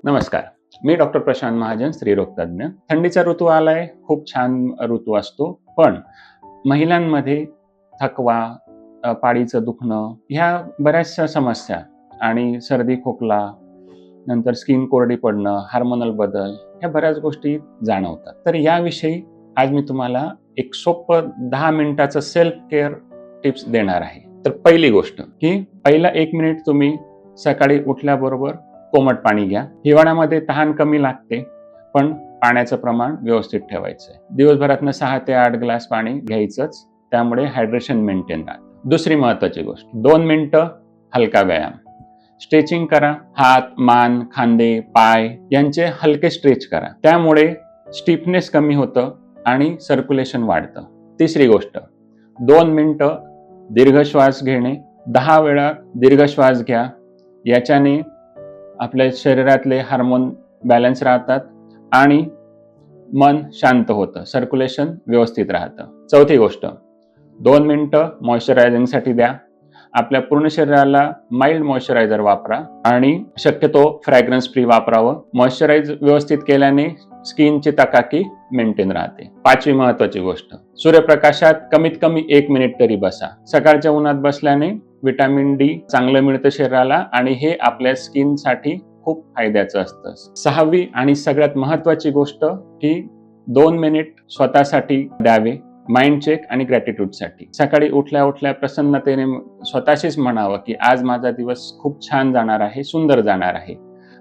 नमस्कार, मी डॉक्टर प्रशांत महाजन, स्त्रीरोग तज्ञ. थंडीचा ऋतू आलाय, खूप छान ऋतू असतो. पण महिलांमध्ये थकवा, पाळीचं दुखणं, ह्या बऱ्याचशा समस्या आणि सर्दी खोकला, नंतर स्किन कोरडी पडणं, हार्मोनल बदल, ह्या बऱ्याच गोष्टी जाणवतात. तर याविषयी आज मी तुम्हाला एक सोपं 10 मिनिटाचं सेल्फ केअर टिप्स देणार आहे. तर पहिली गोष्ट की पहिला 1 मिनिट तुम्ही सकाळी उठल्याबरोबर कोमट पाणी घ्या. हिवाळ्यामध्ये तहान कमी लागते, पण पाण्याचं प्रमाण व्यवस्थित ठेवायचं आहे. दिवसभरातनं 6 ते 8 ग्लास पाणी घ्यायचंच, त्यामुळे हायड्रेशन मेंटेन राहतं. दुसरी महत्वाची गोष्ट, 2 मिनिटं हलका व्यायाम. स्ट्रेचिंग करा. हात, मान, खांदे, पाय यांचे हलके स्ट्रेच करा. त्यामुळे स्टिफनेस कमी होतं आणि सर्क्युलेशन वाढतं. तिसरी गोष्ट, 2 मिनिटं दीर्घ श्वास घेणे. 10 वेळा दीर्घ श्वास घ्या. याच्याने आपल्या शरीरातले हार्मोन बॅलन्स राहतात आणि मन शांत होतं, सर्क्युलेशन व्यवस्थित राहतं. चौथी गोष्ट, 2 मिनिटं मॉइश्चरायझिंगसाठी द्या. आपल्या पूर्ण शरीराला माइल्ड मॉइश्चरायझर वापरा आणि शक्यतो फ्रॅग्रन्स फ्री वापरावं. मॉइश्चराइज व्यवस्थित केल्याने स्किनची चकाकी मेंटेन राहते. पाचवी महत्वाची गोष्ट, सूर्यप्रकाशात कमीत कमी 1 मिनिट तरी बसा. सकाळच्या उन्हात बसल्याने विटॅमिन डी चांगलं मिळतं शरीराला आणि हे आपल्या स्किनसाठी खूप फायद्याचं असतं. सहावी आणि सगळ्यात महत्वाची गोष्ट की 2 मिनिट स्वतःसाठी द्यावे, माइंड चेक आणि ग्रॅटिट्यूडसाठी. सकाळी उठल्या उठल्या प्रसन्नतेने स्वतःशीच म्हणावं की आज माझा दिवस खूप छान जाणार आहे, सुंदर जाणार आहे.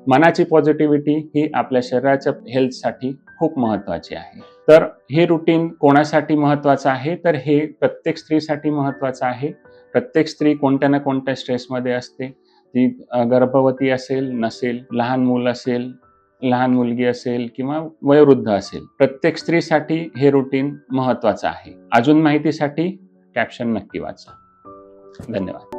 मनाची पॉझिटिव्हिटी ही आपल्या शरीराच्या हेल्थसाठी खूप महत्वाची आहे. तर हे रुटीन कोणासाठी महत्वाचं आहे, तर हे प्रत्येक स्त्रीसाठी महत्वाचं आहे. प्रत्येक स्त्री कोणत्या ना कोणत्या स्ट्रेसमध्ये असते. ती गर्भवती असेल, नसेल, लहान मूल असेल, लहान मुलगी असेल किंवा वयोवृद्ध असेल, प्रत्येक स्त्रीसाठी हे रुटीन महत्वाचं आहे. अजून माहितीसाठी कॅप्शन नक्की वाचा. धन्यवाद.